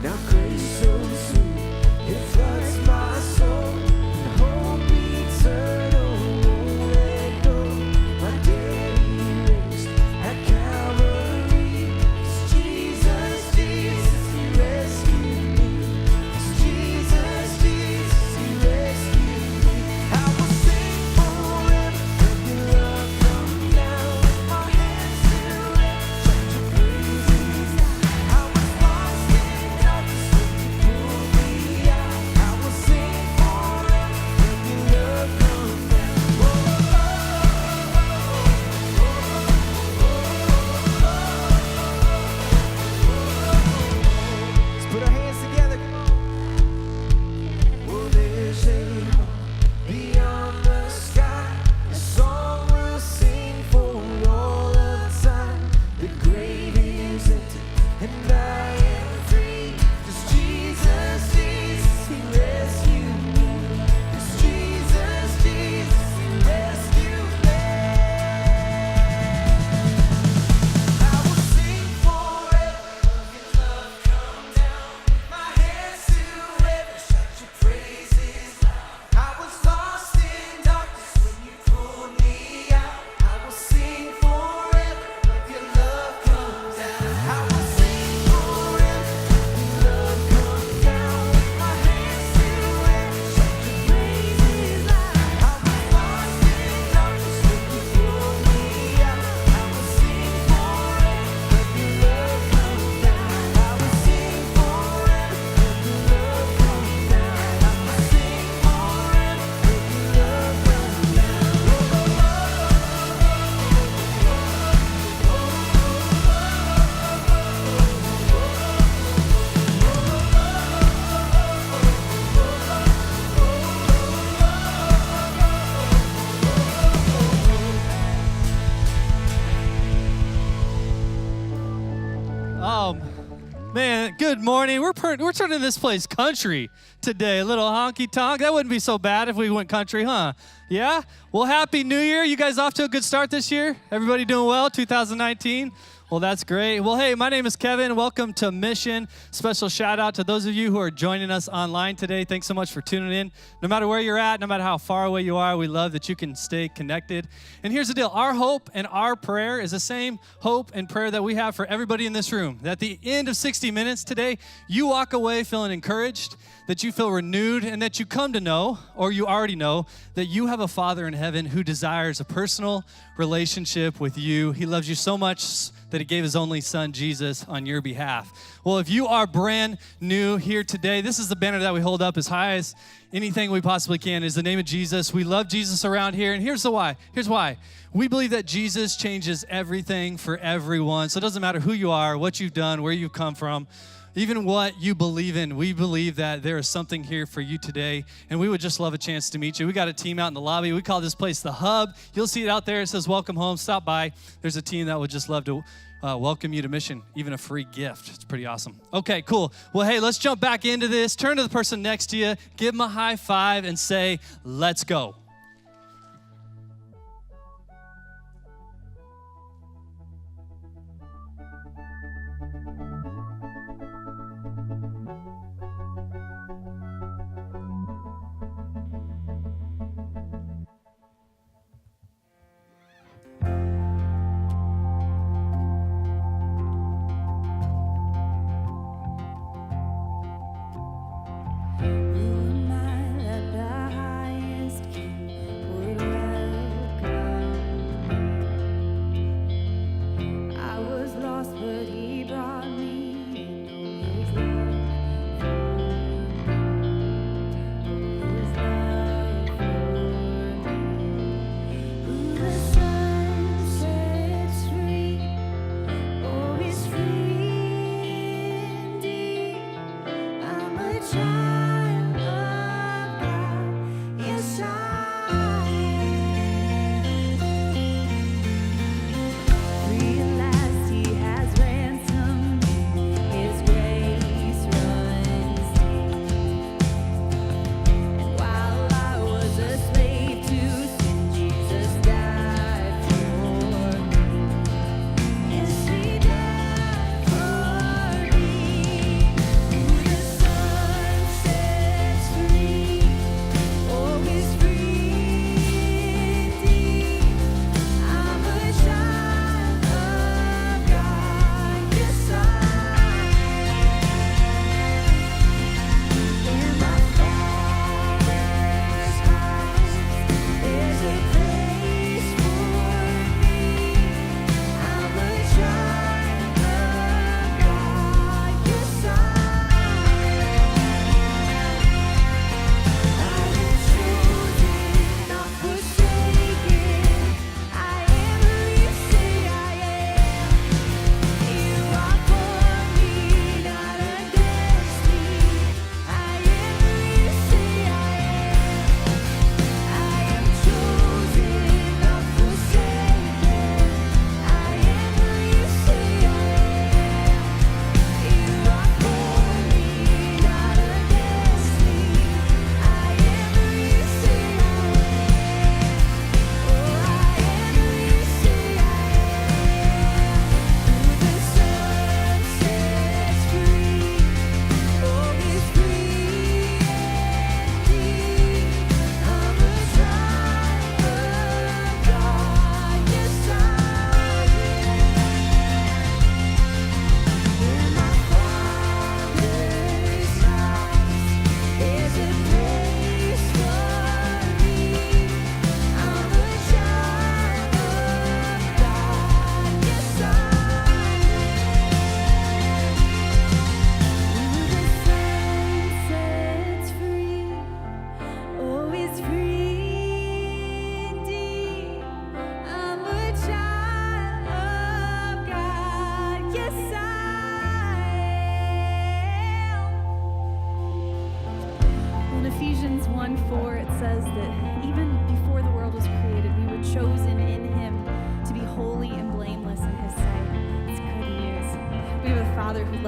Now grace so sweet, it floods my soul, and hope eternal won't let go. My debt erased at Calvary. 'Cause Jesus, Jesus, He rescued me. 'Cause Jesus, Jesus, He rescued me. I will sing forever, let Your love come down. My hands still raise such a praises. I was lost in darkness when You pulled me out. I will sing forever, let Your love come down. Let's put our hands together. Well, there's a hope beyond the sky, a song we'll sing for all of time. The grave is empty and I am free. 'Cause Jesus, Jesus, He rescued me. 'Cause Jesus, Jesus, He rescued me. I will sing forever of Your love come down. My hands still heavy, shout Your praises loud. I was lost in darkness when You pulled me out. I will sing forever of Your love come down. I will sing forever of Your love come down. My hands still heavy, shout Your praises loud. I was lost in darkness when You pulled me out. I will sing forever of Your love come down. I will sing forever of Your love come down. I will sing forever of Your love come Oh, man, good morning. We're turning this place country today. A little honky tonk. That wouldn't be so bad if we went country, huh? Yeah? Well, Happy New Year. You guys off to a good start this year? Everybody doing well, 2019? Well, that's great. Well, hey, my name is Kevin. Welcome to Mission. Special shout out to those of you who are joining us online today. Thanks so much for tuning in. No matter where you're at, no matter how far away you are, we love that you can stay connected. And here's the deal. Our hope and our prayer is the same hope and prayer that we have for everybody in this room. That at the end of 60 minutes today, you walk away feeling encouraged, that you feel renewed, and that you come to know, or you already know, that you have a Father in heaven who desires a personal relationship with you. He loves you so much that He gave His only Son, Jesus, on your behalf. Well, if you are brand new here today, this is the banner that we hold up as high as anything we possibly can, is the name of Jesus. We love Jesus around here, and here's the why. Here's why. We believe that Jesus changes everything for everyone. So it doesn't matter who you are, what you've done, where you've come from, even what you believe in. We believe that there is something here for you today, and we would just love a chance to meet you. We got a team out in the lobby. We call this place the Hub. You'll see it out there. It says welcome home. Stop by. There's a team that would just love to welcome you to Mission, even a free gift. It's pretty awesome. Okay, cool. Well, hey, let's jump back into this. Turn to the person next to you, give them a high five, and say, let's go. Who am I that the highest king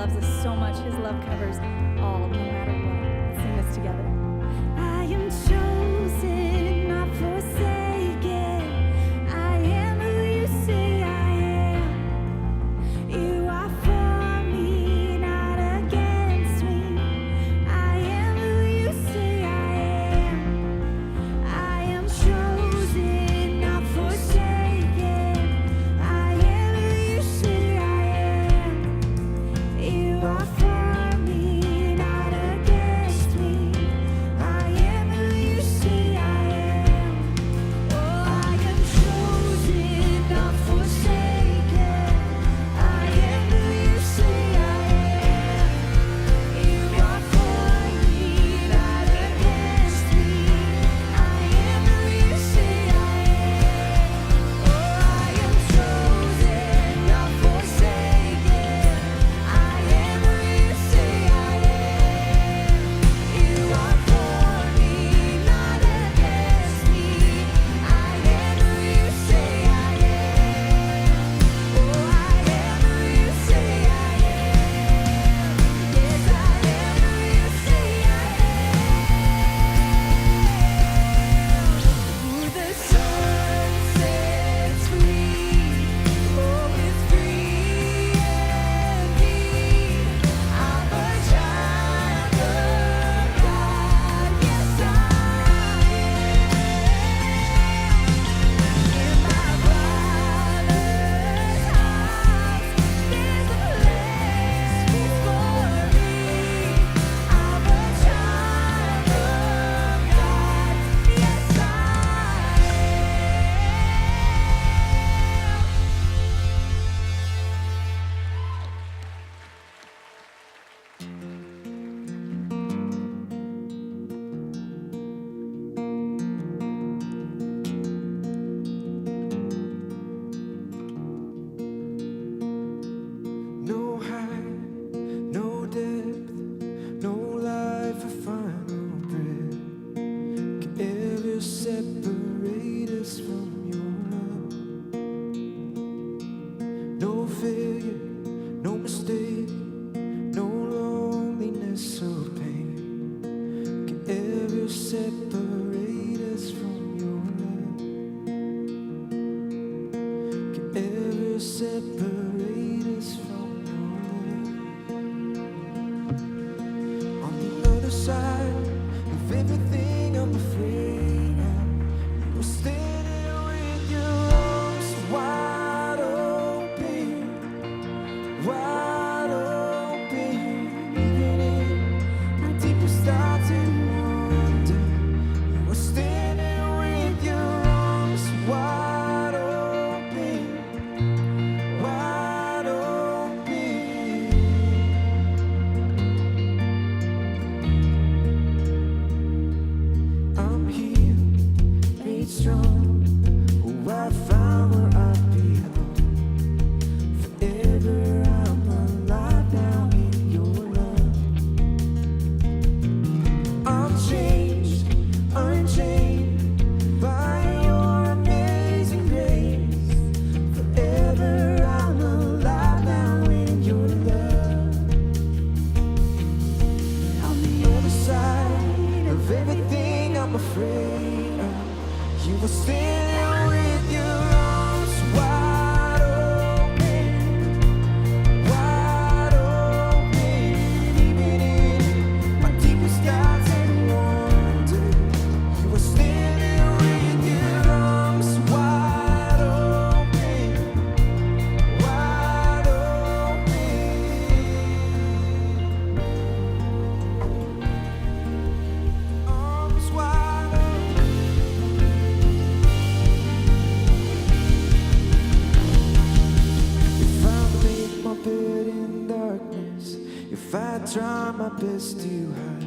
loves us so much. His love covers all, no matter what. Let's sing this together. I am chosen, not forsaken. I am who you say I am. You are for me, not against me. I am who you say I am. I am chosen, not forsaken. I am who you say I am. You are for me, not against me. I am who you say I am. Oh, I am chosen, not forsaken. I am who you say I am. You are for me, not against me. I am who you say I am. Oh, I am chosen, not forsaken. I am who you say I am. You are for me, not against me. I am who you say I am. Oh, I am who you say I am. Yes, I am who you say I am. Who the Son sets free, oh, is free indeed. I'm a child of God. Yes, I am. In my Father's house, there's a place for me. I'm a child of God. Yes, I No height, no depth, no life or final breath can ever separate us from your love. No failure, no mistake, no loneliness or pain can ever separate us from your love. Can ever separate us from your love. On the other side of everything I'm afraid of, you were standing with your arms wide open, wide open. Even in my deepest thoughts and wonder, you were standing with your arms wide open, wide open. I'm here, made strong. Oh, I found where I belong. Forever I'm alive now in your love. I'm changed, unchained by your amazing grace. Forever I'm alive now in your love. On the other side of everything I'm afraid of, you were standing with your arms wide open, wide open. Even in my deepest doubts and wonder, you were standing with your arms wide open, wide open. Arms wide open. If I make my bed in darkness, if I try my best to hide,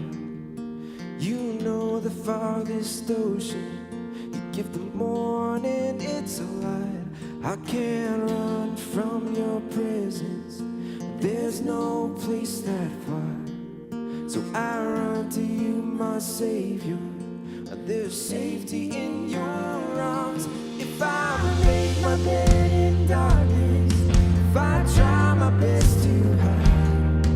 you know the farthest ocean, you give the morning its a light. I can't run from your presence, there's no place that far. So I run to you, my Savior. There's safety in your arms. If I make my bed in darkness, if I try my best to hide,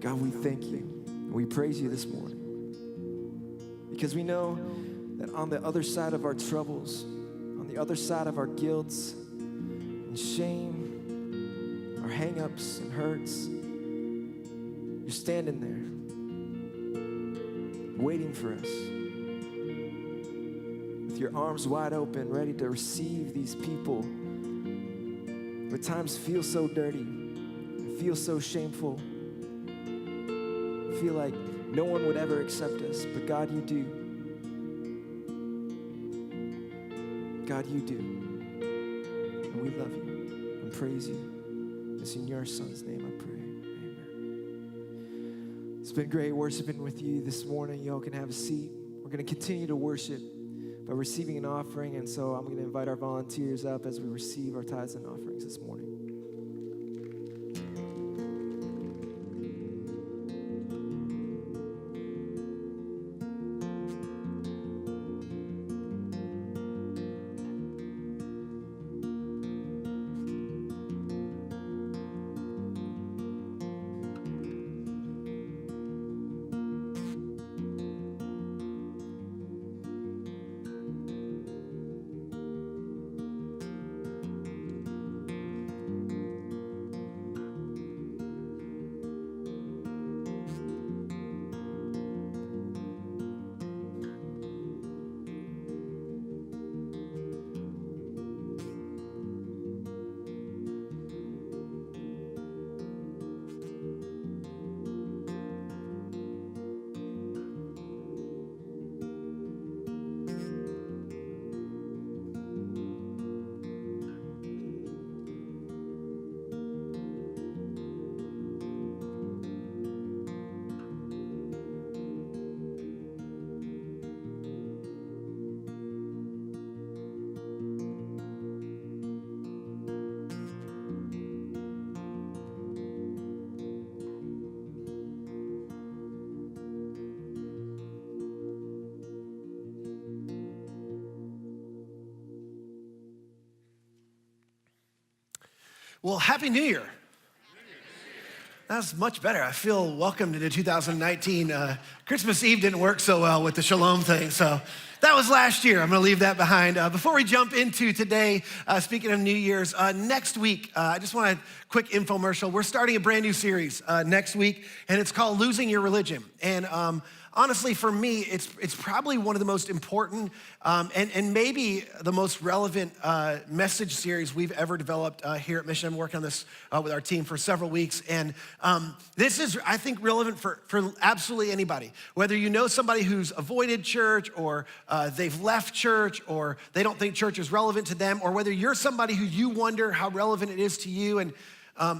God, we thank you and we praise you this morning because we know that on the other side of our troubles, on the other side of our guilt and shame, our hang-ups and hurts, you're standing there waiting for us with your arms wide open, ready to receive these people who at times feel so dirty, feel so shameful, feel like no one would ever accept us, but God, you do. God, you do. And we love you and praise you. It's in your son's name I pray. Amen. It's been great worshiping with you this morning. Y'all can have a seat. We're going to continue to worship by receiving an offering, and so I'm going to invite our volunteers up as we receive our tithes and offerings this morning. Well, Happy New Year. That's much better. I feel welcomed into 2019. Christmas Eve didn't work so well with the shalom thing, so that was last year. I'm gonna leave that behind. Before we jump into today, speaking of New Year's, next week, I just want a quick infomercial. We're starting a brand new series next week, and it's called Losing Your Religion. And honestly, for me, it's probably one of the most important and maybe the most relevant message series we've ever developed here at Mission. I'm working on this with our team for several weeks. And this is, I think, relevant for absolutely anybody. Whether you know somebody who's avoided church or they've left church or they don't think church is relevant to them, or whether you're somebody who you wonder how relevant it is to you. And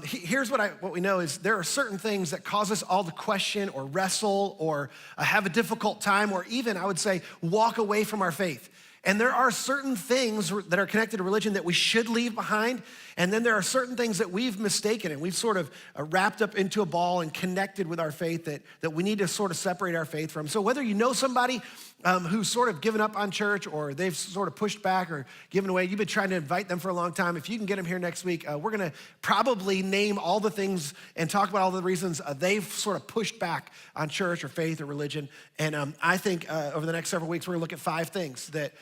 here's what we know is there are certain things that cause us all to question or wrestle or have a difficult time or even, I would say, walk away from our faith. And there are certain things that are connected to religion that we should leave behind. And then there are certain things that we've mistaken and we've sort of wrapped up into a ball and connected with our faith that we need to sort of separate our faith from. So whether you know somebody who's sort of given up on church or they've sort of pushed back or given away, you've been trying to invite them for a long time, if you can get them here next week, we're gonna probably name all the things and talk about all the reasons they've sort of pushed back on church or faith or religion. And I think over the next several weeks, we're gonna look at 5 things that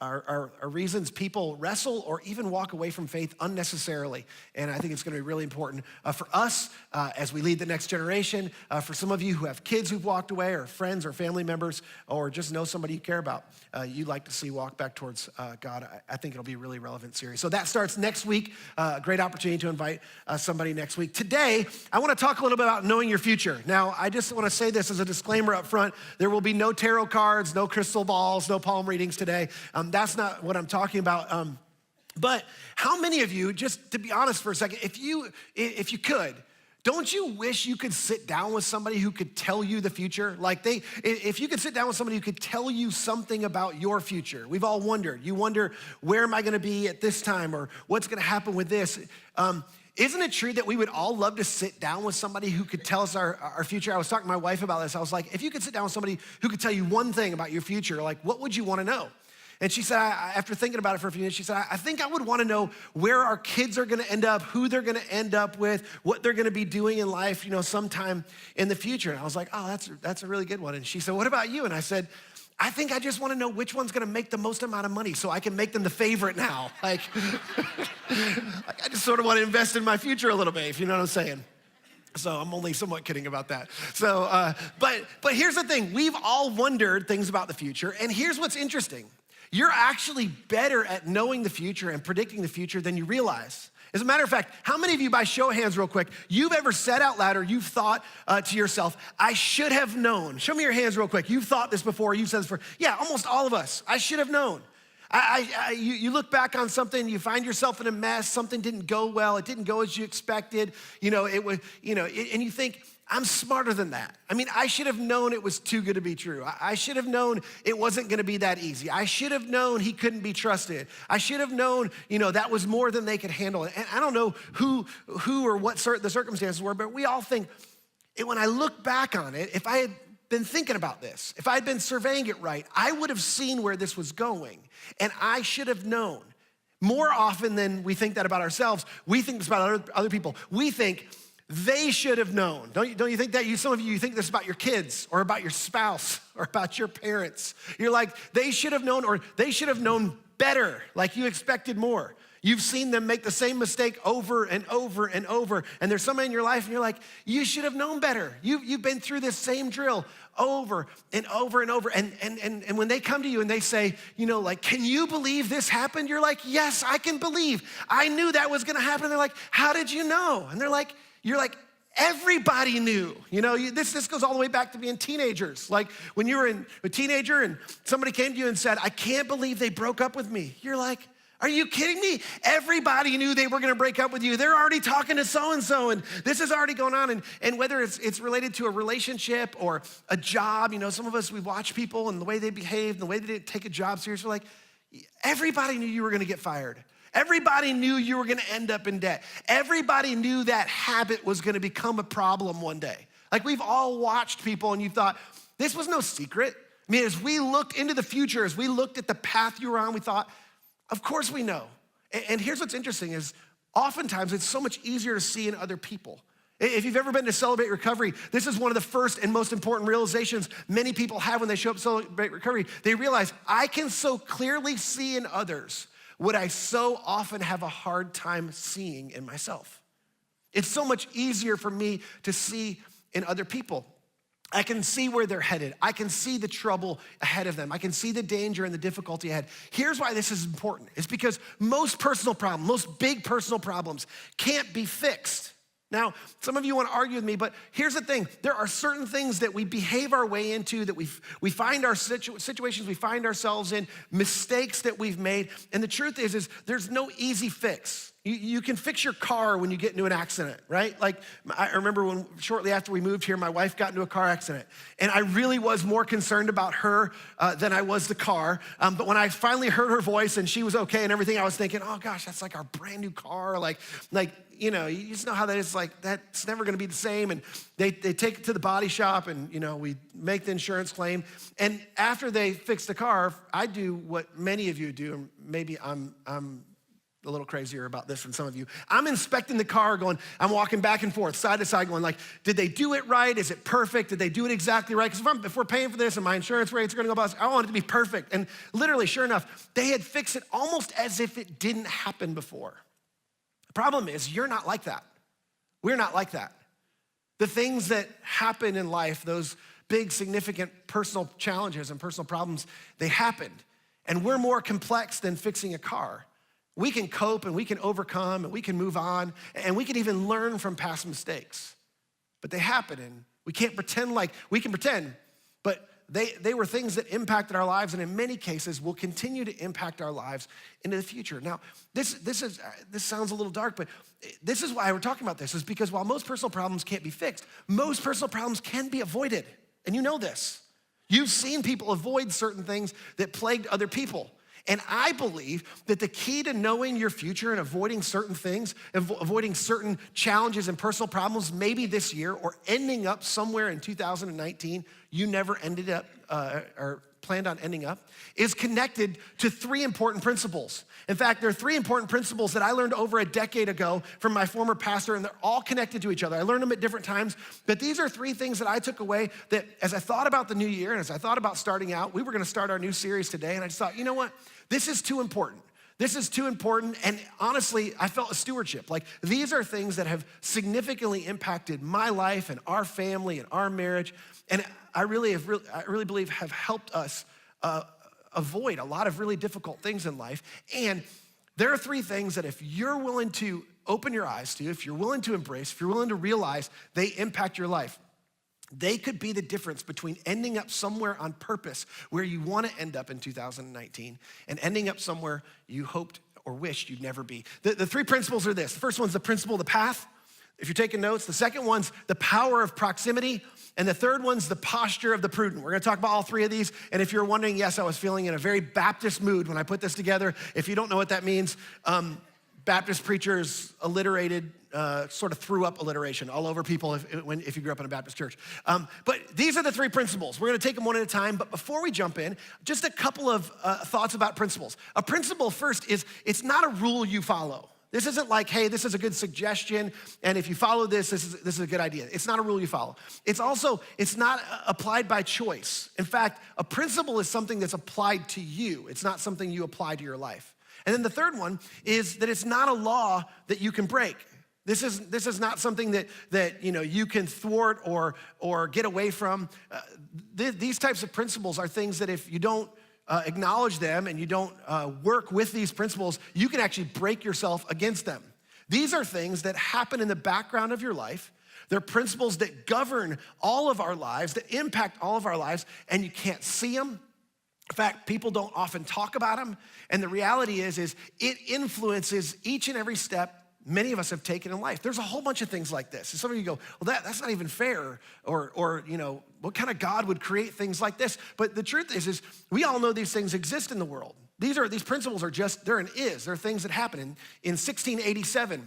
are reasons people wrestle or even walk away from faith unnecessarily. And I think it's gonna be really important for us as we lead the next generation, for some of you who have kids who've walked away or friends or family members or just know somebody you care about you'd like to see walk back towards God. I think it'll be a really relevant series. So that starts next week. A great opportunity to invite somebody next week. Today, I wanna talk a little bit about knowing your future. Now, I just wanna say this as a disclaimer up front. There will be no tarot cards, no crystal balls, no palm readings today. That's not what I'm talking about. But how many of you, just to be honest for a second, if you could, don't you wish you could sit down with somebody who could tell you the future? Like if you could sit down with somebody who could tell you something about your future. We've all wondered. You wonder, where am I gonna be at this time? Or what's gonna happen with this? Isn't it true that we would all love to sit down with somebody who could tell us our future? I was talking to my wife about this. I was like, if you could sit down with somebody who could tell you one thing about your future, like what would you wanna know? And she said, after thinking about it for a few minutes, she said, I think I would want to know where our kids are going to end up, who they're going to end up with, what they're going to be doing in life, sometime in the future. And I was like, oh, that's a really good one. And she said, what about you? And I said, I think I just want to know which one's going to make the most amount of money so I can make them the favorite now. Like I just sort of want to invest in my future a little bit, if you know what I'm saying. So I'm only somewhat kidding about that. So, but here's the thing. We've all wondered things about the future. And here's what's interesting. You're actually better at knowing the future and predicting the future than you realize. As a matter of fact, how many of you, by show of hands real quick, you've ever said out loud or you've thought to yourself, I should have known? Show me your hands real quick. You've thought this before, you've said this before. Yeah, almost all of us. I should have known. You look back on something, you find yourself in a mess, something didn't go well, it didn't go as you expected, and you think, I'm smarter than that. I mean, I should have known it was too good to be true. I should have known it wasn't gonna be that easy. I should have known he couldn't be trusted. I should have known, that was more than they could handle. And I don't know who or what the circumstances were, but we all think, when I look back on it, if I had been thinking about this, if I had been surveying it right, I would have seen where this was going. And I should have known. More often than we think that about ourselves, we think this about other people. We think, they should have known. Don't you think that? Some of you think this about your kids or about your spouse or about your parents. You're like, they should have known, or they should have known better, like you expected more. You've seen them make the same mistake over and over and over. And there's somebody in your life and you're like, you should have known better. You've been through this same drill over and over and over. And when they come to you and they say, can you believe this happened? You're like, yes, I can believe. I knew that was gonna happen. They're like, how did you know? And you're like, everybody knew. This goes all the way back to being teenagers. Like when you were a teenager and somebody came to you and said, I can't believe they broke up with me. You're like, are you kidding me? Everybody knew they were gonna break up with you. They're already talking to so-and-so and this is already going on. And whether it's related to a relationship or a job, some of us, we watch people and the way they behave and the way they didn't take a job seriously. Like, everybody knew you were gonna get fired. Everybody knew you were gonna end up in debt. Everybody knew that habit was gonna become a problem one day. Like we've all watched people and you thought, this was no secret. I mean, as we looked into the future, as we looked at the path you were on, we thought, of course we know. And here's what's interesting is oftentimes it's so much easier to see in other people. If you've ever been to Celebrate Recovery, this is one of the first and most important realizations many people have when they show up to Celebrate Recovery. They realize, I can so clearly see in others what I so often have a hard time seeing in myself. It's so much easier for me to see in other people. I can see where they're headed. I can see the trouble ahead of them. I can see the danger and the difficulty ahead. Here's why this is important. It's because most big personal problems can't be fixed. Now, some of you want to argue with me, but here's the thing. There are certain things that we behave our way into, that we find our situations we find ourselves in, mistakes that we've made. And the truth is there's no easy fix. You can fix your car when you get into an accident, right? Like I remember when shortly after we moved here, my wife got into a car accident. And I really was more concerned about her than I was the car. But when I finally heard her voice and she was okay and everything, I was thinking, oh gosh, that's like our brand new car. Like, you just know how that is, like, that's never gonna be the same. And they take it to the body shop and, we make the insurance claim. And after they fix the car, I do what many of you do, and maybe I'm a little crazier about this than some of you. I'm inspecting the car I'm walking back and forth, side to side going like, did they do it right? Is it perfect? Did they do it exactly right? Because if we're paying for this and my insurance rates are gonna go up, I want it to be perfect. And literally, sure enough, they had fixed it almost as if it didn't happen before. The problem is, you're not like that. We're not like that. The things that happen in life, those big, significant personal challenges and personal problems, they happened. And we're more complex than fixing a car. We can cope and we can overcome and we can move on and we can even learn from past mistakes. But they happen and we can't pretend like, we can pretend, but they were things that impacted our lives and in many cases will continue to impact our lives into the future. Now, this sounds a little dark, but this is why we're talking about this, is because while most personal problems can't be fixed, most personal problems can be avoided. And you know this. You've seen people avoid certain things that plagued other people. And I believe that the key to knowing your future and avoiding certain things, avoiding certain challenges and personal problems, maybe this year or ending up somewhere in 2019 you never ended up or planned on ending up is connected to three important principles. In fact, there are three important principles that I learned over a decade ago from my former pastor, and they're all connected to each other. I learned them at different times, but these are three things that I took away that as I thought about the new year and as I thought about starting out, we were gonna start our new series today, and I just thought, you know what? This is too important. This is too important, and honestly, I felt a stewardship. Like, these are things that have significantly impacted my life and our family and our marriage, and I really believe have helped us avoid a lot of really difficult things in life. And there are three things that if you're willing to open your eyes to, if you're willing to embrace, if you're willing to realize they impact your life, they could be the difference between ending up somewhere on purpose where you want to end up in 2019 and ending up somewhere you hoped or wished you'd never be. The three principles are this. The first one's the principle of the path, if you're taking notes. The second one's the power of proximity. And the third one's the posture of the prudent. We're gonna talk about all three of these. And if you're wondering, yes, I was feeling in a very Baptist mood when I put this together. If you don't know what that means, Baptist preachers alliterated, sort of threw up alliteration all over people if you grew up in a Baptist church. But these are the three principles. We're gonna take them one at a time, but before we jump in, just a couple of thoughts about principles. A principle first is, it's not a rule you follow. This isn't like, hey, this is a good suggestion, and if you follow this, this is a good idea. It's not a rule you follow. It's not applied by choice. In fact, a principle is something that's applied to you. It's not something you apply to your life. And then the third one is that it's not a law that you can break. This is not something that you can thwart or get away from. These types of principles are things that if you don't acknowledge them and you don't work with these principles, you can actually break yourself against them. These are things that happen in the background of your life. They're principles that govern all of our lives, that impact all of our lives, and you can't see them. In fact, people don't often talk about them. And the reality is it influences each and every step many of us have taken in life. There's a whole bunch of things like this. And some of you go, well, that's not even fair. Or what kind of God would create things like this? But the truth is we all know these things exist in the world. These principles are just, they're things that happen. In 1687,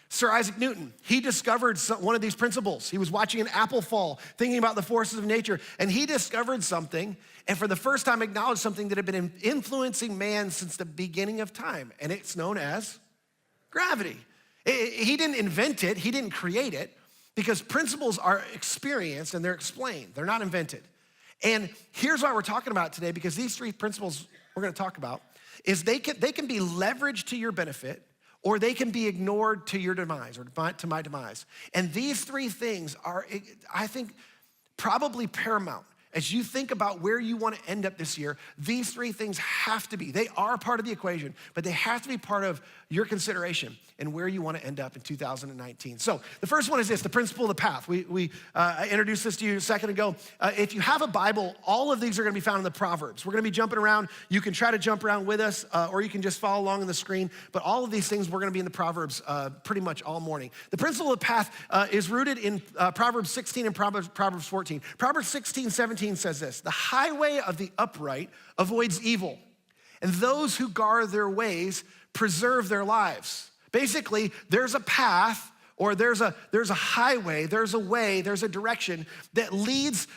Sir Isaac Newton, he discovered one of these principles. He was watching an apple fall, thinking about the forces of nature, and he discovered something, and for the first time acknowledged something that had been influencing man since the beginning of time, and it's known as gravity. He didn't invent it, he didn't create it, because principles are experienced and they're explained, they're not invented. And here's why we're talking about it today, because these three principles we're gonna talk about is they can be leveraged to your benefit, or they can be ignored to your demise, or to my demise. And these three things are, I think, probably paramount. As you think about where you want to end up this year, these three things have to be. They are part of the equation, but they have to be part of your consideration and where you want to end up in 2019. So the first one is this, the principle of the path. I introduced this to you a second ago. If you have a Bible, all of these are going to be found in the Proverbs. We're going to be jumping around. You can try to jump around with us, or you can just follow along on the screen. But all of these things, we're going to be in the Proverbs pretty much all morning. The principle of the path is rooted in Proverbs 16 and Proverbs 14. Proverbs 16:17 says this, the highway of the upright avoids evil, and those who guard their ways preserve their lives. Basically, there's a path, or there's a highway, there's a way, there's a direction that leads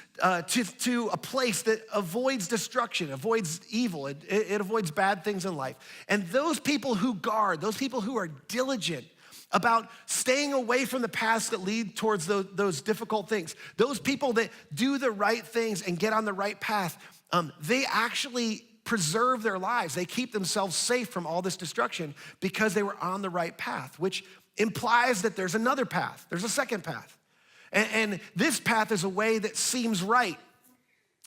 to a place that avoids destruction, avoids evil, it avoids bad things in life. And those people who guard, those people who are diligent about staying away from the paths that lead towards those difficult things, those people that do the right things and get on the right path, they actually preserve their lives. They keep themselves safe from all this destruction because they were on the right path, which implies that there's another path. There's a second path. And this path is a way that seems right.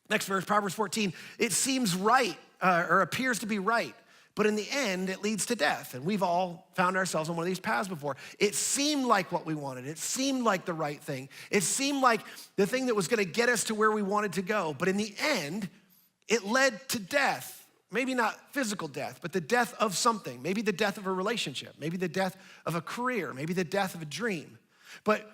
Next verse, Proverbs 14, it seems right, or appears to be right, but in the end, it leads to death. And we've all found ourselves on one of these paths before. It seemed like what we wanted. It seemed like the right thing. It seemed like the thing that was gonna get us to where we wanted to go. But in the end, it led to death. Maybe not physical death, but the death of something. Maybe the death of a relationship. Maybe the death of a career. Maybe the death of a dream. But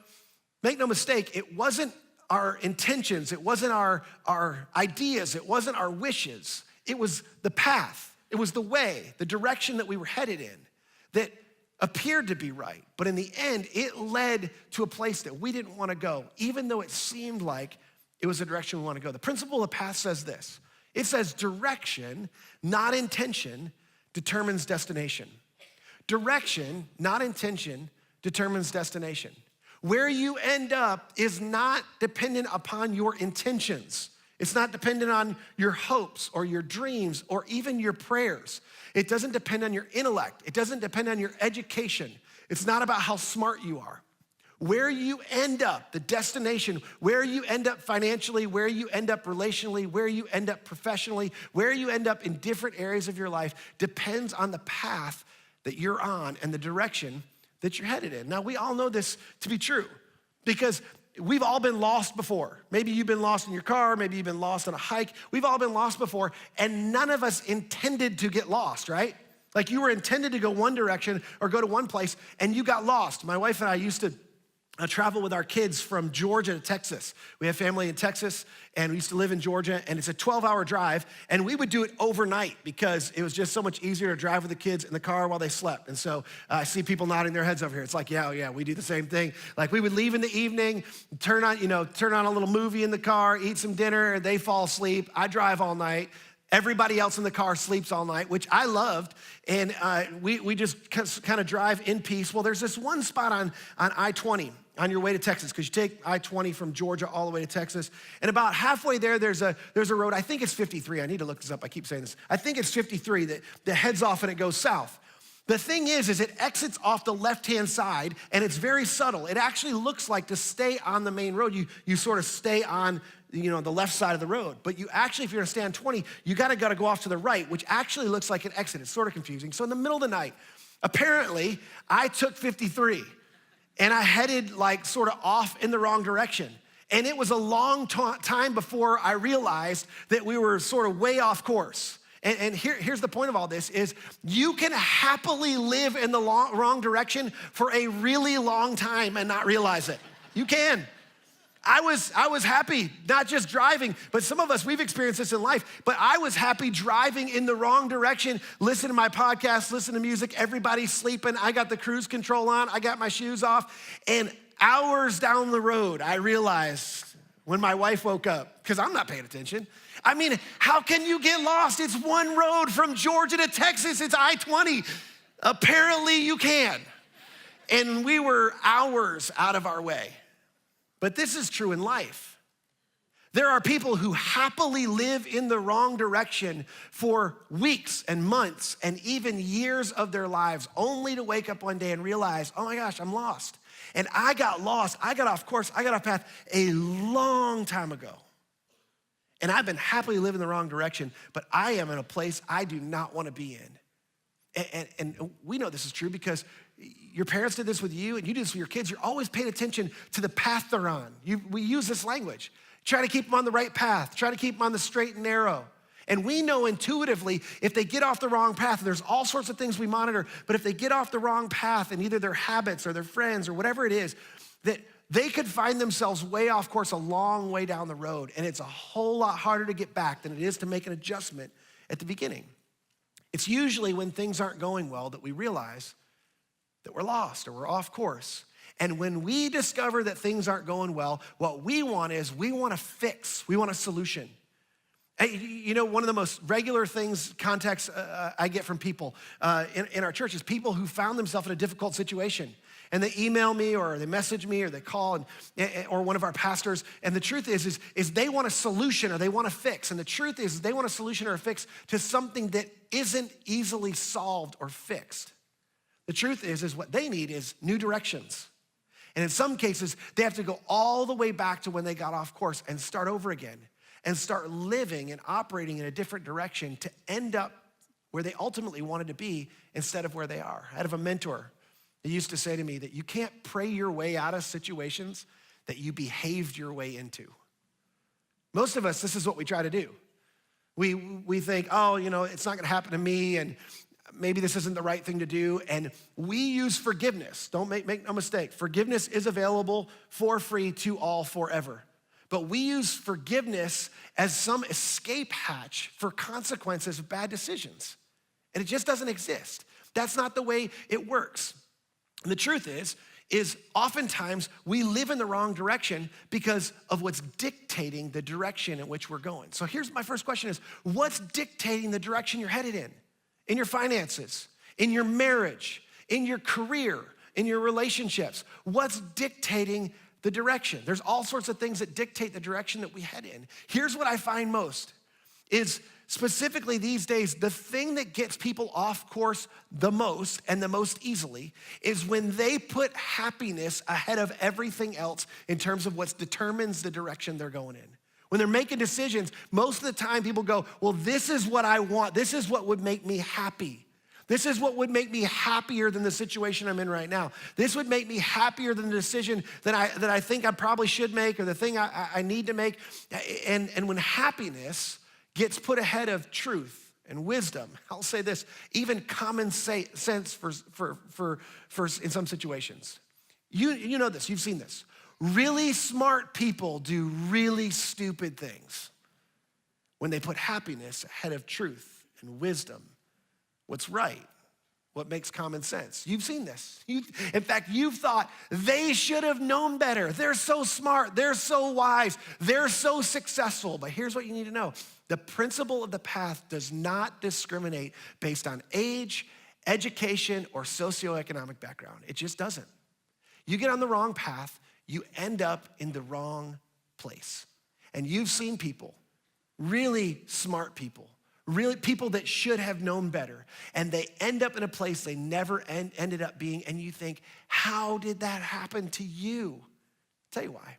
make no mistake, it wasn't our intentions. It wasn't our ideas. It wasn't our wishes. It was the path. It was the way, the direction that we were headed in that appeared to be right. But in the end, it led to a place that we didn't want to go, even though it seemed like it was the direction we want to go. The principle of the path says this. It says direction, not intention, determines destination. Direction, not intention, determines destination. Where you end up is not dependent upon your intentions. It's not dependent on your hopes or your dreams or even your prayers. It doesn't depend on your intellect. It doesn't depend on your education. It's not about how smart you are. Where you end up, the destination, where you end up financially, where you end up relationally, where you end up professionally, where you end up in different areas of your life depends on the path that you're on and the direction that you're headed in. Now, we all know this to be true because we've all been lost before. Maybe you've been lost in your car, maybe you've been lost on a hike. We've all been lost before, and none of us intended to get lost, right? Like you were intended to go one direction or go to one place, and you got lost. My wife and I used to travel with our kids from Georgia to Texas. We have family in Texas, and we used to live in Georgia, and it's a 12-hour drive, and we would do it overnight because it was just so much easier to drive with the kids in the car while they slept. And so I see people nodding their heads over here. It's like, yeah, we do the same thing. Like we would leave in the evening, turn on a little movie in the car, eat some dinner, and they fall asleep. I drive all night. Everybody else in the car sleeps all night, which I loved, and we just kind of drive in peace. Well, there's this one spot on I-20 on your way to Texas, because you take I-20 from Georgia all the way to Texas, and about halfway there, there's a road, I think it's 53, I need to look this up, I keep saying this. I think it's 53 that heads off and it goes south. The thing is it exits off the left-hand side, and it's very subtle. It actually looks like to stay on the main road, you sort of stay on the left side of the road. But you actually, if you're gonna stay on 20, you gotta go off to the right, which actually looks like an exit. It's sort of confusing. So in the middle of the night, apparently, I took 53, and I headed like sort of off in the wrong direction. And it was a long time before I realized that we were sort of way off course. And here's the point of all this is you can happily live in the wrong direction for a really long time and not realize it. You can. I was happy, not just driving, but some of us, we've experienced this in life, but I was happy driving in the wrong direction, listen to my podcast, listen to music, everybody's sleeping, I got the cruise control on, I got my shoes off, and hours down the road, I realized when my wife woke up, because I'm not paying attention. I mean, how can you get lost? It's one road from Georgia to Texas, it's I-20. Apparently you can. And we were hours out of our way. But this is true in life. There are people who happily live in the wrong direction for weeks and months and even years of their lives, only to wake up one day and realize, oh my gosh, I'm lost. And I got lost, I got off course, I got off path a long time ago. And I've been happily living the wrong direction, but I am in a place I do not want to be in. And we know this is true because your parents did this with you, and you do this with your kids. You're always paying attention to the path they're on. We use this language. Try to keep them on the right path. Try to keep them on the straight and narrow. And we know intuitively if they get off the wrong path, there's all sorts of things we monitor, but if they get off the wrong path in either their habits or their friends or whatever it is, that they could find themselves way off course a long way down the road, and it's a whole lot harder to get back than it is to make an adjustment at the beginning. It's usually when things aren't going well that we realize that we're lost or we're off course. And when we discover that things aren't going well, what we want is we want a fix. We want a solution. You know, one of the most regular things, contacts I get from people in our church is people who found themselves in a difficult situation. And they email me or they message me or they call or one of our pastors. And the truth is they want a solution or they want a fix. And the truth is they want a solution or a fix to something that isn't easily solved or fixed. The truth is what they need is new directions. And in some cases, they have to go all the way back to when they got off course and start over again and start living and operating in a different direction to end up where they ultimately wanted to be instead of where they are. I had a mentor. He used to say to me that you can't pray your way out of situations that you behaved your way into. Most of us, this is what we try to do. We think, oh, it's not gonna happen to me, and maybe this isn't the right thing to do, and we use forgiveness. Don't make no mistake. Forgiveness is available for free to all forever. But we use forgiveness as some escape hatch for consequences of bad decisions. And it just doesn't exist. That's not the way it works. And the truth is is oftentimes we live in the wrong direction because of what's dictating the direction in which we're going. So here's my first question is, what's dictating the direction you're headed in? In your finances, in your marriage, in your career, in your relationships? What's dictating the direction? There's all sorts of things that dictate the direction that we head in. Here's what I find most is specifically these days, the thing that gets people off course the most and the most easily is when they put happiness ahead of everything else in terms of what determines the direction they're going in. When they're making decisions, most of the time people go, well, this is what I want. This is what would make me happy. This is what would make me happier than the situation I'm in right now. This would make me happier than the decision that I think I probably should make or the thing I need to make. And when happiness gets put ahead of truth and wisdom, I'll say this, even common sense for in some situations. You know this, you've seen this. Really smart people do really stupid things when they put happiness ahead of truth and wisdom, what's right, what makes common sense. You've seen this. In fact, you've thought they should have known better. They're so smart, they're so wise, they're so successful. But here's what you need to know. The principle of the path does not discriminate based on age, education, or socioeconomic background. It just doesn't. You get on the wrong path, you end up in the wrong place. And you've seen people, really smart people, really people that should have known better, and they end up in a place they never ended up being, and you think, how did that happen to you? I'll tell you why.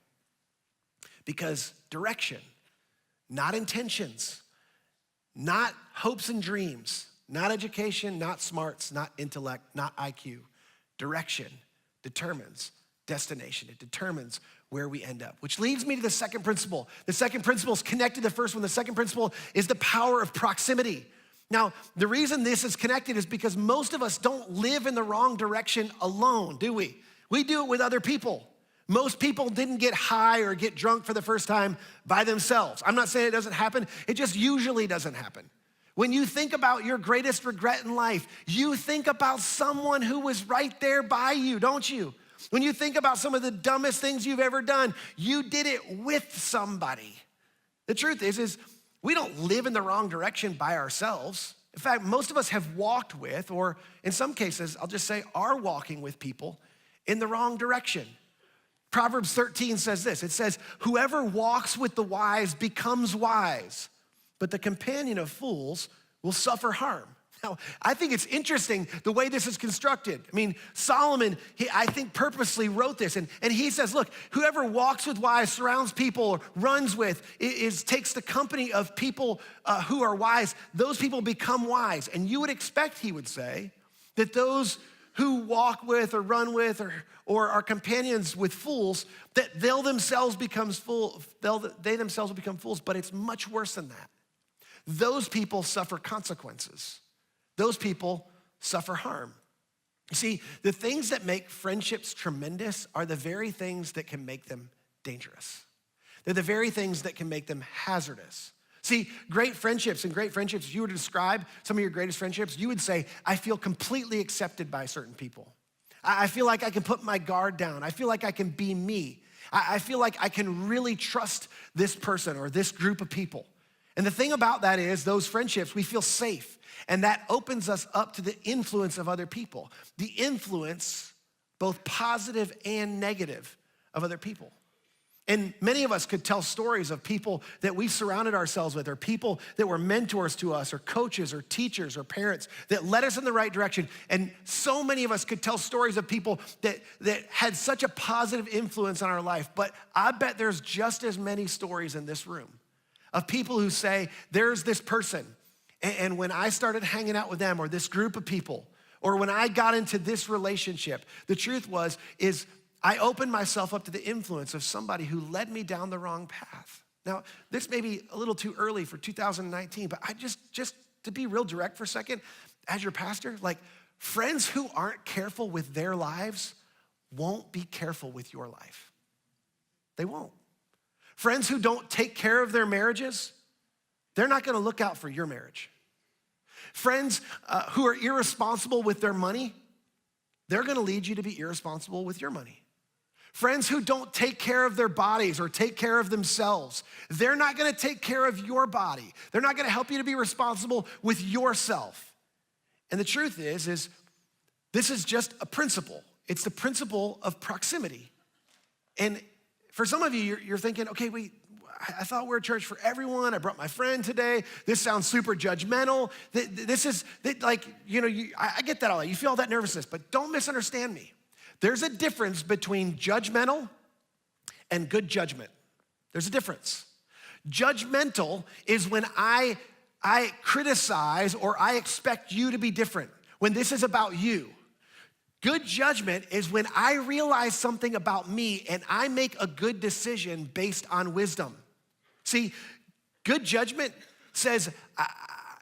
Because direction, not intentions, not hopes and dreams, not education, not smarts, not intellect, not IQ. Direction determines destination. It determines where we end up, which leads me to the second principle. The second principle is connected to the first one. The second principle is the power of proximity. Now, the reason this is connected is because most of us don't live in the wrong direction alone, do we? We do it with other people. Most people didn't get high or get drunk for the first time by themselves. I'm not saying it doesn't happen. It just usually doesn't happen. When you think about your greatest regret in life, you think about someone who was right there by you, don't you? When you think about some of the dumbest things you've ever done, you did it with somebody. The truth is we don't live in the wrong direction by ourselves. In fact, most of us have walked with, or in some cases, I'll just say are walking with people in the wrong direction. Proverbs 13 says this. It says, whoever walks with the wise becomes wise, but the companion of fools will suffer harm. Now, I think it's interesting the way this is constructed. I mean, Solomon, I think purposely wrote this, and he says, look, whoever walks with wise, surrounds people, or runs with, takes the company of people who are wise, those people become wise. And you would expect, he would say, that those who walk with or run with or are companions with fools, that they themselves will become fools, but it's much worse than that. Those people suffer consequences. Those people suffer harm. You see, the things that make friendships tremendous are the very things that can make them dangerous. They're the very things that can make them hazardous. See, great friendships, if you were to describe some of your greatest friendships, you would say, I feel completely accepted by certain people. I feel like I can put my guard down. I feel like I can be me. I feel like I can really trust this person or this group of people. And the thing about that is those friendships, we feel safe. And that opens us up to the influence of other people. The influence, both positive and negative, of other people. And many of us could tell stories of people that we surrounded ourselves with, or people that were mentors to us, or coaches, or teachers, or parents that led us in the right direction. And so many of us could tell stories of people that had such a positive influence on our life. But I bet there's just as many stories in this room of people who say, there's this person, and when I started hanging out with them, or this group of people, or when I got into this relationship, the truth is I opened myself up to the influence of somebody who led me down the wrong path. Now, this may be a little too early for 2019, but I just to be real direct for a second, as your pastor, like friends who aren't careful with their lives won't be careful with your life. They won't. Friends who don't take care of their marriages, they're not gonna look out for your marriage. Friends who are irresponsible with their money, they're gonna lead you to be irresponsible with your money. Friends who don't take care of their bodies or take care of themselves, they're not gonna take care of your body. They're not gonna help you to be responsible with yourself. And the truth is this is just a principle. It's the principle of proximity. And for some of you, you're thinking, okay, wait, I thought we were a church for everyone. I brought my friend today. This sounds super judgmental. This is like, I get that all. You feel all that nervousness, but don't misunderstand me. There's a difference between judgmental and good judgment. There's a difference. Judgmental is when I criticize or I expect you to be different, when this is about you. Good judgment is when I realize something about me and I make a good decision based on wisdom. See, good judgment says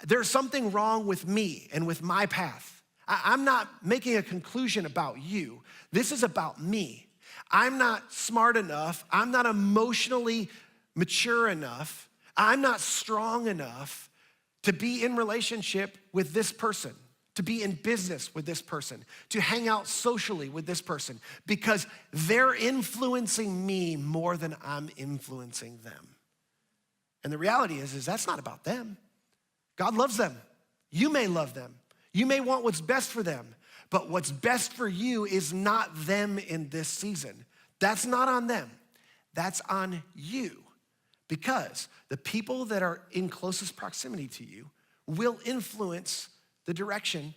there's something wrong with me and with my path. I'm not making a conclusion about you. This is about me. I'm not smart enough. I'm not emotionally mature enough. I'm not strong enough to be in relationship with this person, to be in business with this person, to hang out socially with this person, because they're influencing me more than I'm influencing them. And the reality is that's not about them. God loves them. You may love them. You may want what's best for them, but what's best for you is not them in this season. That's not on them. That's on you, because the people that are in closest proximity to you will influence the direction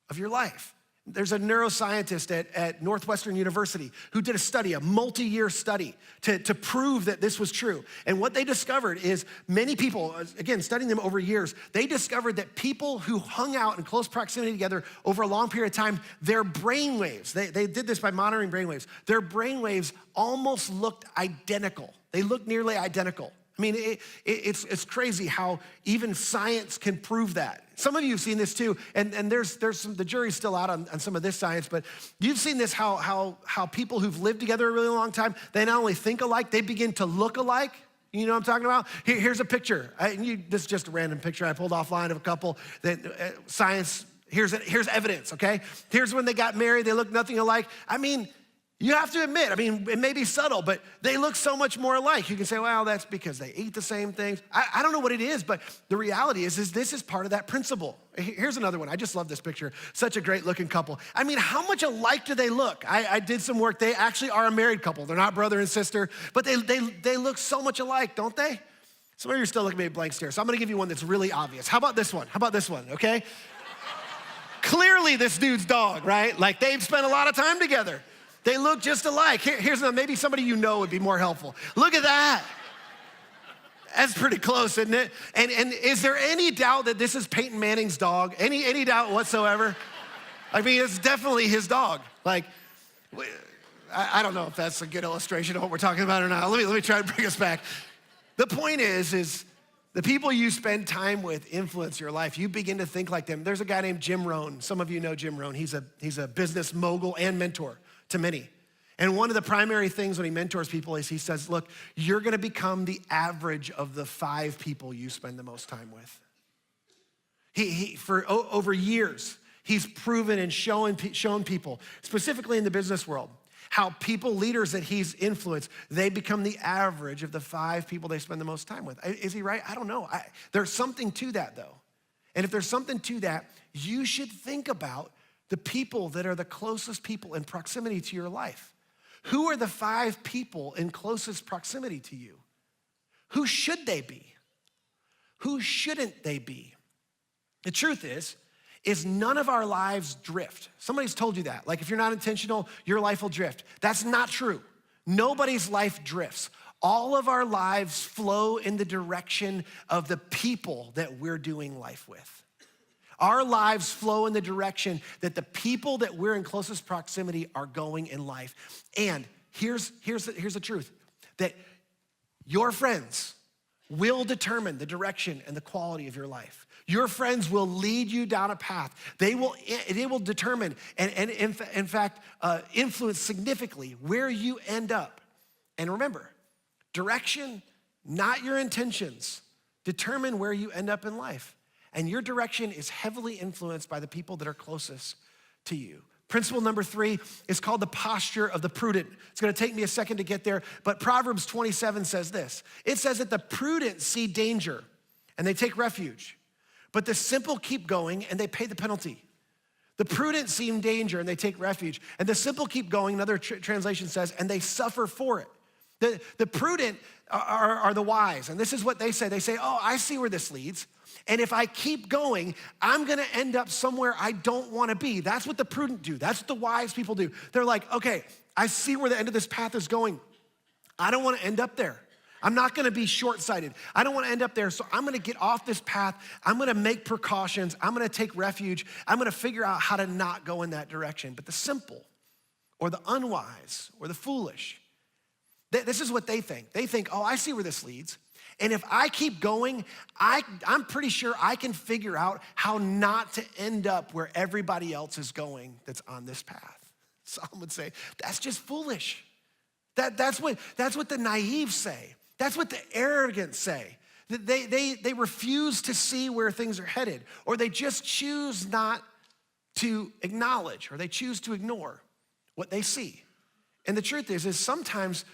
of your life. There's a neuroscientist at Northwestern University who did a study, a multi-year study to prove that this was true. And what they discovered is many people, again, studying them over years, they discovered that people who hung out in close proximity together over a long period of time, their brain waves, they did this by monitoring brain waves, their brain waves almost looked identical. They looked nearly identical. I mean, it's crazy how even science can prove that. Some of you have seen this too, and there's some, the jury's still out on some of this science, but you've seen this, how people who've lived together a really long time, they not only think alike, they begin to look alike. You know what I'm talking about? Here's a picture. This is just a random picture I pulled offline of a couple that science, here's evidence, okay? Here's when they got married, they look nothing alike. I mean, you have to admit, it may be subtle, but they look so much more alike. You can say, well, that's because they eat the same things. I don't know what it is, but the reality is this is part of that principle. Here's another one. I just love this picture. Such a great looking couple. How much alike do they look? I did some work. They actually are a married couple. They're not brother and sister, but they look so much alike, don't they? Some of you are still looking at me with blank stare, so I'm gonna give you one that's really obvious. How about this one, okay? Clearly this dude's dog, right? Like they've spent a lot of time together. They look just alike. Here's maybe somebody you know would be more helpful. Look at that. That's pretty close, isn't it? And is there any doubt that this is Peyton Manning's dog? Any doubt whatsoever? It's definitely his dog. Like, I don't know if that's a good illustration of what we're talking about or not. Let me try to bring us back. The point is the people you spend time with influence your life. You begin to think like them. There's a guy named Jim Rohn. Some of you know Jim Rohn. He's a business mogul and mentor to many. And one of the primary things when he mentors people is he says, look, you're gonna become the average of the 5 people you spend the most time with. He for over years, he's proven and shown people, specifically in the business world, how people, leaders that he's influenced, they become the average of the 5 people they spend the most time with. Is he right? I don't know. There's something to that though. And if there's something to that, you should think about the people that are the closest people in proximity to your life. Who are the 5 people in closest proximity to you? Who should they be? Who shouldn't they be? The truth is none of our lives drift. Somebody's told you that. Like if you're not intentional, your life will drift. That's not true. Nobody's life drifts. All of our lives flow in the direction of the people that we're doing life with. Our lives flow in the direction that the people that we're in closest proximity are going in life. And here's the truth, that your friends will determine the direction and the quality of your life. Your friends will lead you down a path. They will determine and in fact, influence significantly where you end up. And remember, direction, not your intentions, determine where you end up in life. And your direction is heavily influenced by the people that are closest to you. Principle number 3 is called the posture of the prudent. It's gonna take me a second to get there, but Proverbs 27 says this. It says that the prudent see danger and they take refuge, but the simple keep going and they pay the penalty. The prudent see danger and they take refuge, and the simple keep going, another translation says, and they suffer for it. The prudent are the wise, and this is what they say. They say, oh, I see where this leads, and if I keep going, I'm gonna end up somewhere I don't wanna be. That's what the prudent do. That's what the wise people do. They're like, okay, I see where the end of this path is going. I don't wanna end up there. I'm not gonna be short-sighted. I don't wanna end up there, so I'm gonna get off this path. I'm gonna make precautions. I'm gonna take refuge. I'm gonna figure out how to not go in that direction. But the simple, or the unwise, or the foolish, this is what they think. They think, oh, I see where this leads. And if I keep going, I'm pretty sure I can figure out how not to end up where everybody else is going that's on this path. Some would say, that's just foolish. That's what the naive say. That's what the arrogant say. They refuse to see where things are headed, or they just choose not to acknowledge, or they choose to ignore what they see. And the truth is sometimes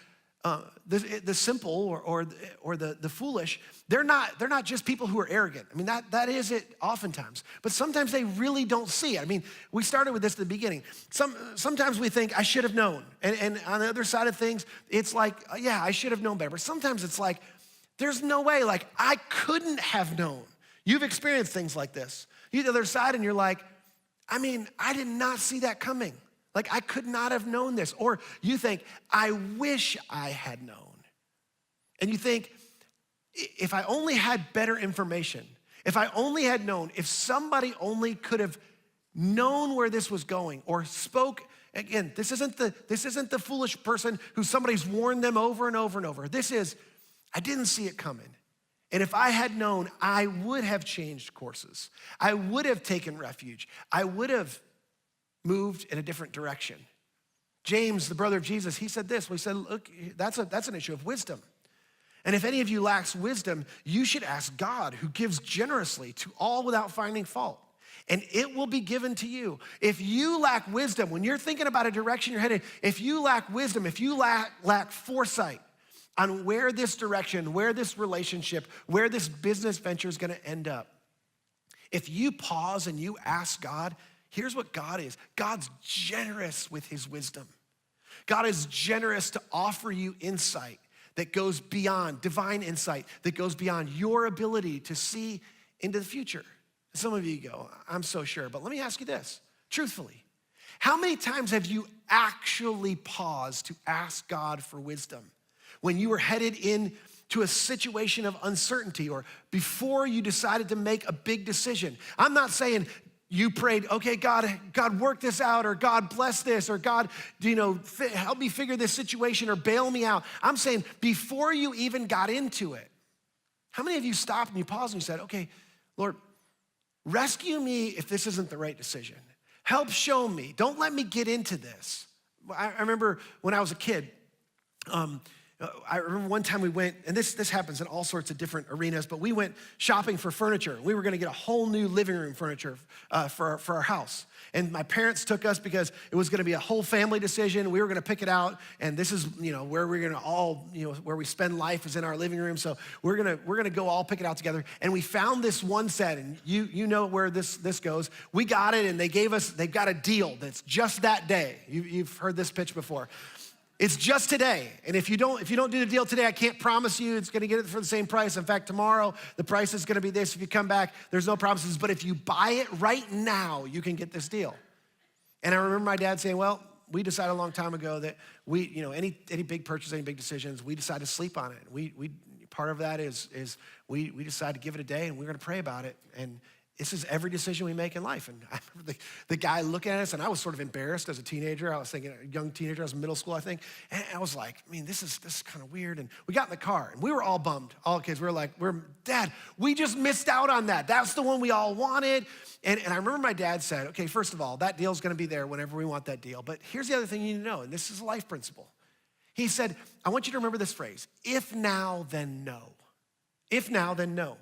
the simple or the foolish, they're not just people who are arrogant. I mean, that is it oftentimes, but sometimes they really don't see it. I mean, we started with this at the beginning. Sometimes we think, I should have known. And on the other side of things, it's like, yeah, I should have known better. But sometimes it's like, there's no way, like, I couldn't have known. You've experienced things like this. You're the other side and you're like, I mean, I did not see that coming. Like, I could not have known this. Or you think, I wish I had known. And you think, if I only had better information, if I only had known, if somebody only could have known where this was going or spoke, again, this isn't the foolish person who somebody's warned them over and over and over. This is, I didn't see it coming. And if I had known, I would have changed courses. I would have taken refuge. I would have moved in a different direction. James, the brother of Jesus, he said this. He said, look, that's an issue of wisdom. And if any of you lacks wisdom, you should ask God, who gives generously to all without finding fault, and it will be given to you. If you lack wisdom, when you're thinking about a direction you're headed, if you lack wisdom, if you lack foresight on where this direction, where this relationship, where this business venture is gonna end up, if you pause and you ask God, here's what God is. God's generous with his wisdom. God is generous to offer you insight that goes beyond, divine insight that goes beyond your ability to see into the future. Some of you go, I'm so sure, but let me ask you this, truthfully. How many times have you actually paused to ask God for wisdom when you were headed into a situation of uncertainty or before you decided to make a big decision? I'm not saying you prayed, okay, God, work this out, or God, bless this, or God, help me figure this situation, or bail me out. I'm saying before you even got into it, how many of you stopped and you paused and you said, okay, Lord, rescue me if this isn't the right decision. Help show me. Don't let me get into this. I remember when I was a kid, I remember one time we went, and this happens in all sorts of different arenas, but we went shopping for furniture. We were gonna get a whole new living room furniture for our house. And my parents took us because it was gonna be a whole family decision. We were gonna pick it out, and this is where we're gonna all, where we spend life is in our living room. So we're gonna go all pick it out together. And we found this one set, and you know where this goes. We got it, and they've got a deal that's just that day. You've heard this pitch before. It's just today, and if you don't do the deal today, I can't promise you it's gonna get it for the same price. In fact, tomorrow, the price is gonna be this. If you come back, there's no promises, but if you buy it right now, you can get this deal. And I remember my dad saying, well, we decided a long time ago that we, any big purchase, any big decisions, we decide to sleep on it. We part of that is we decide to give it a day, and we're gonna pray about it. And this is every decision we make in life. And I remember the guy looking at us, and I was sort of embarrassed as a teenager. I was thinking, a young teenager, I was in middle school, I think. And I was like, this is kind of weird. And we got in the car, and we were all bummed, all kids. We were like, Dad, we just missed out on that. That's the one we all wanted. And I remember my dad said, okay, first of all, that deal's gonna be there whenever we want that deal. But here's the other thing you need to know, and this is a life principle. He said, I want you to remember this phrase, if now, then no. If now, then no.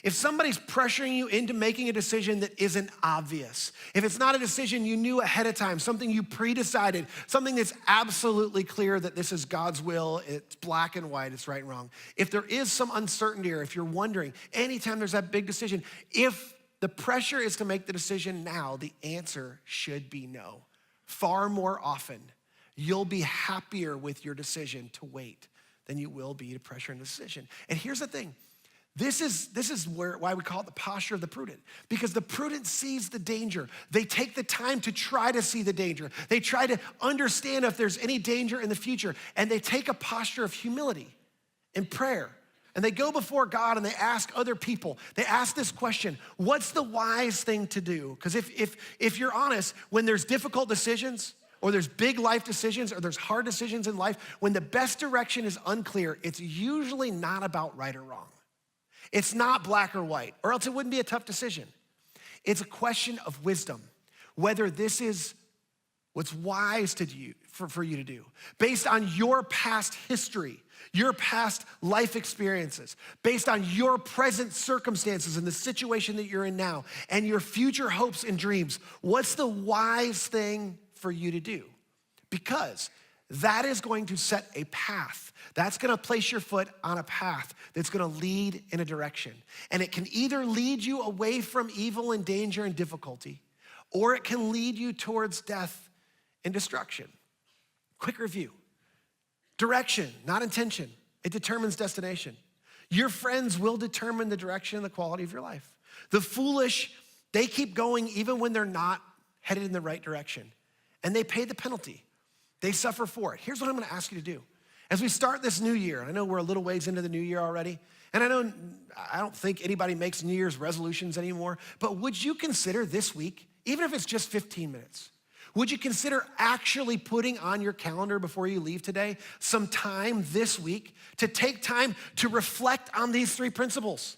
If somebody's pressuring you into making a decision that isn't obvious, if it's not a decision you knew ahead of time, something you pre-decided, something that's absolutely clear that this is God's will, it's black and white, it's right and wrong. If there is some uncertainty, or if you're wondering, anytime there's that big decision, if the pressure is to make the decision now, the answer should be no. Far more often, you'll be happier with your decision to wait than you will be to pressure a decision. And here's the thing. This is why we call it the posture of the prudent, because the prudent sees the danger. They take the time to try to see the danger. They try to understand if there's any danger in the future, and they take a posture of humility and prayer. And they go before God and they ask other people. They ask this question, what's the wise thing to do? Because if you're honest, when there's difficult decisions, or there's big life decisions, or there's hard decisions in life, when the best direction is unclear, it's usually not about right or wrong. It's not black or white, or else it wouldn't be a tough decision. It's a question of wisdom, whether this is what's wise to do, for you to do, based on your past history, your past life experiences, based on your present circumstances and the situation that you're in now, and your future hopes and dreams. What's the wise thing for you to do? Because that is going to set a path. That's gonna place your foot on a path that's gonna lead in a direction. And it can either lead you away from evil and danger and difficulty, or it can lead you towards death and destruction. Quick review. Direction, not intention. It determines destination. Your friends will determine the direction and the quality of your life. The foolish, they keep going even when they're not headed in the right direction. And they pay the penalty. They suffer for it. Here's what I'm gonna ask you to do. As we start this new year, I know we're a little ways into the new year already, and I don't think anybody makes New Year's resolutions anymore, but would you consider this week, even if it's just 15 minutes, would you consider actually putting on your calendar before you leave today some time this week to take time to reflect on these three principles?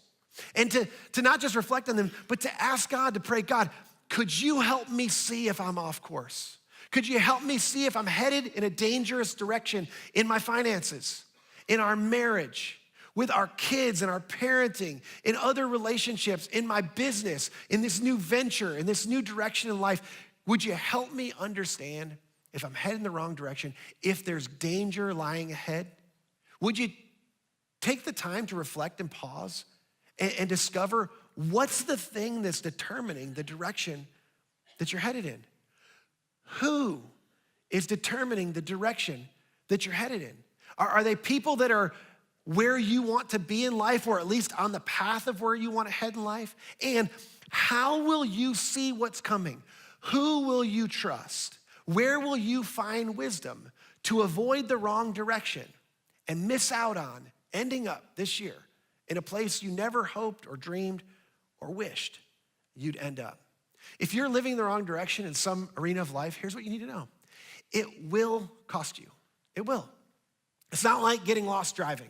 And to not just reflect on them, but to ask God, to pray, God, could you help me see if I'm off course? Could you help me see if I'm headed in a dangerous direction in my finances, in our marriage, with our kids and our parenting, in other relationships, in my business, in this new venture, in this new direction in life? Would you help me understand if I'm heading the wrong direction, if there's danger lying ahead? Would you take the time to reflect and pause and discover what's the thing that's determining the direction that you're headed in? Who is determining the direction that you're headed in? Are they people that are where you want to be in life, or at least on the path of where you want to head in life? And how will you see what's coming? Who will you trust? Where will you find wisdom to avoid the wrong direction and miss out on ending up this year in a place you never hoped or dreamed or wished you'd end up? If you're living the wrong direction in some arena of life, here's what you need to know. It will cost you. It will. It's not like getting lost driving.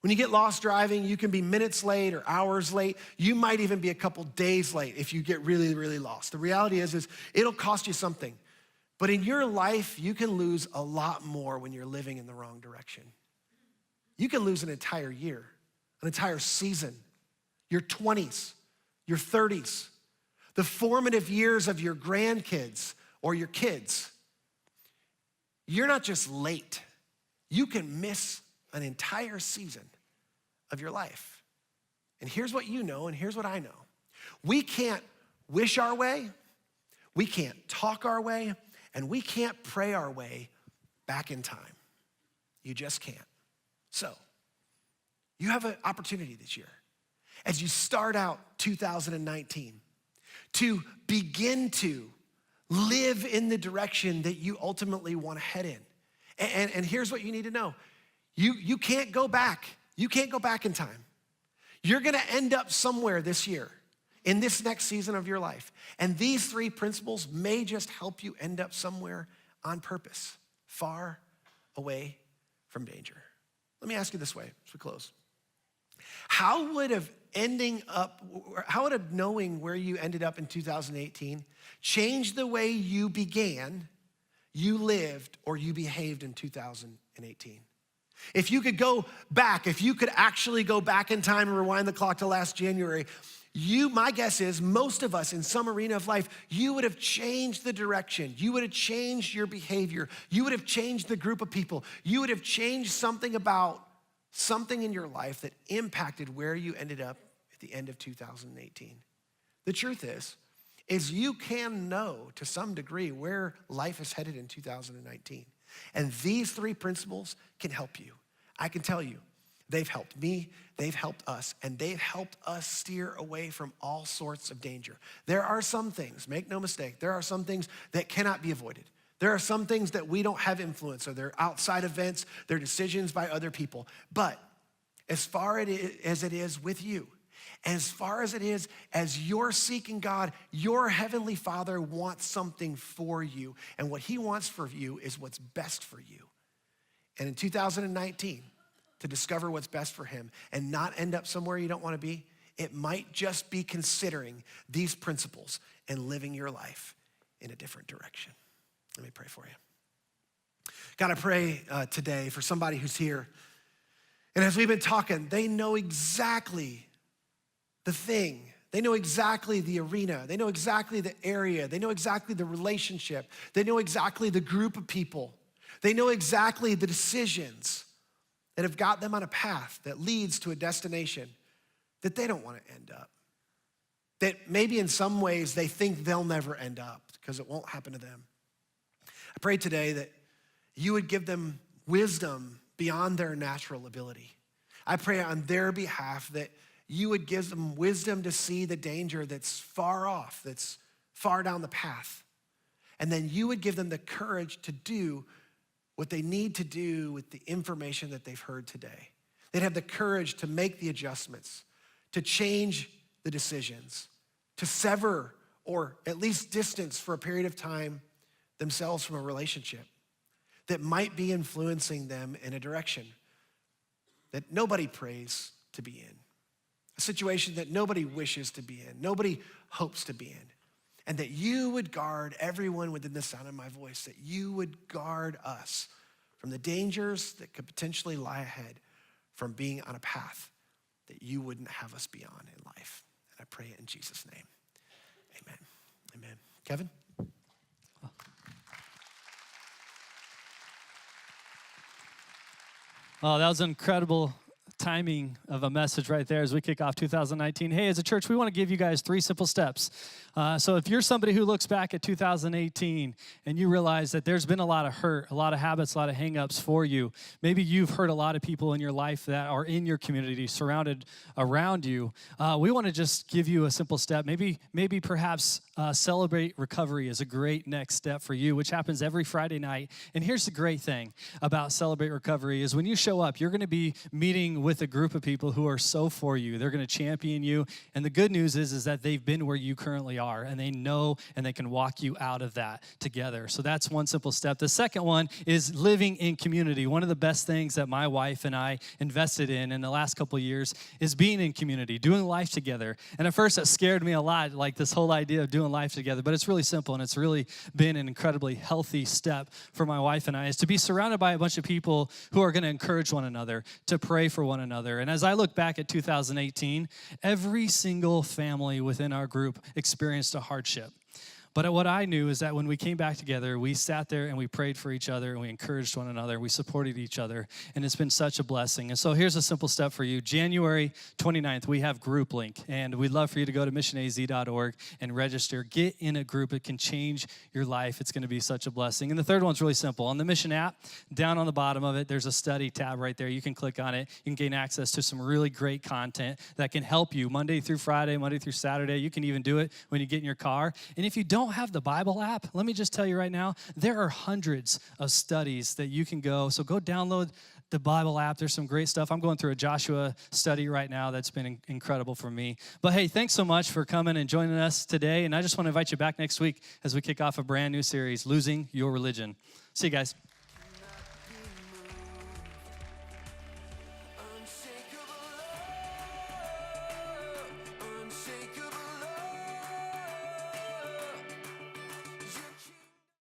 When you get lost driving, you can be minutes late or hours late. You might even be a couple days late if you get really, really lost. The reality is it'll cost you something. But in your life, you can lose a lot more when you're living in the wrong direction. You can lose an entire year, an entire season, your 20s, your 30s, the formative years of your grandkids or your kids. You're not just late. You can miss an entire season of your life. And here's what you know, and here's what I know. We can't wish our way, we can't talk our way, and we can't pray our way back in time. You just can't. So, you have an opportunity this year as you start out 2019 to begin to live in the direction that you ultimately want to head in. And here's what you need to know. You can't go back. You can't go back in time. You're gonna end up somewhere this year in this next season of your life. And these three principles may just help you end up somewhere on purpose, far away from danger. Let me ask you this way as we close. How would knowing where you ended up in 2018 change the way you began, you lived, or you behaved in 2018? If you could go back, if you could actually go back in time and rewind the clock to last January, my guess is most of us in some arena of life, you would have changed the direction. You would have changed your behavior. You would have changed the group of people. You would have changed something about something in your life that impacted where you ended up at the end of 2018. The truth is you can know to some degree where life is headed in 2019. And these three principles can help you. I can tell you, they've helped me, they've helped us, and they've helped us steer away from all sorts of danger. There are some things, make no mistake, there are some things that cannot be avoided. There are some things that we don't have influence over. They're outside events, they're decisions by other people. But as far as it is with you, as far as it is as you're seeking God, your heavenly Father wants something for you. And what he wants for you is what's best for you. And in 2019, to discover what's best for him and not end up somewhere you don't want to be, it might just be considering these principles and living your life in a different direction. Let me pray for you. God, I pray today for somebody who's here. And as we've been talking, they know exactly the thing. They know exactly the arena. They know exactly the area. They know exactly the relationship. They know exactly the group of people. They know exactly the decisions that have got them on a path that leads to a destination that they don't want to end up. That maybe in some ways they think they'll never end up because it won't happen to them. I pray today that you would give them wisdom beyond their natural ability. I pray on their behalf that you would give them wisdom to see the danger that's far off, that's far down the path. And then you would give them the courage to do what they need to do with the information that they've heard today. They'd have the courage to make the adjustments, to change the decisions, to sever or at least distance for a period of time themselves from a relationship that might be influencing them in a direction that nobody prays to be in, a situation that nobody wishes to be in, nobody hopes to be in. And that you would guard everyone within the sound of my voice, that you would guard us from the dangers that could potentially lie ahead from being on a path that you wouldn't have us be on in life. And I pray it in Jesus' name. Amen. Amen. Kevin? Oh, that was incredible timing of a message right there as we kick off 2019. Hey, as a church, we want to give you guys 3 simple steps. So if you're somebody who looks back at 2018 and you realize that there's been a lot of hurt, a lot of habits, a lot of hangups for you, maybe you've hurt a lot of people in your life that are in your community, surrounded around you, we want to just give you a simple step. Maybe perhaps Celebrate Recovery is a great next step for you, which happens every Friday night. And here's the great thing about Celebrate Recovery is when you show up, you're going to be meeting with a group of people who are so for you. They're going to champion you. And the good news is that they've been where you currently are, and they know and they can walk you out of that together. So that's one simple step. The second one is living in community. One of the best things that my wife and I invested in the last couple of years is being in community, doing life together. And at first, it scared me a lot, like this whole idea of doing life together. But it's really simple, and it's really been an incredibly healthy step for my wife and I, is to be surrounded by a bunch of people who are going to encourage one another, to pray for one another. And as I look back at 2018, every single family within our group experienced a hardship. But what I knew is that when we came back together, we sat there and we prayed for each other and we encouraged one another. We supported each other, and it's been such a blessing. And so here's a simple step for you. January 29th, we have Group Link, and we'd love for you to go to missionaz.org and register. Get in a group. It can change your life. It's going to be such a blessing. And the third one's really simple. On the Mission app, down on the bottom of it, there's a study tab right there. You can click on it. You can gain access to some really great content that can help you Monday through Friday, Monday through Saturday. You can even do it when you get in your car. And if you don't have the Bible app, let me just tell you right now, there are hundreds of studies that you can go. So go download the Bible app. There's some great stuff. I'm going through a Joshua study right now that's been incredible for me. But hey, thanks so much for coming and joining us today. And I just want to invite you back next week as we kick off a brand new series, Losing Your Religion. See you guys.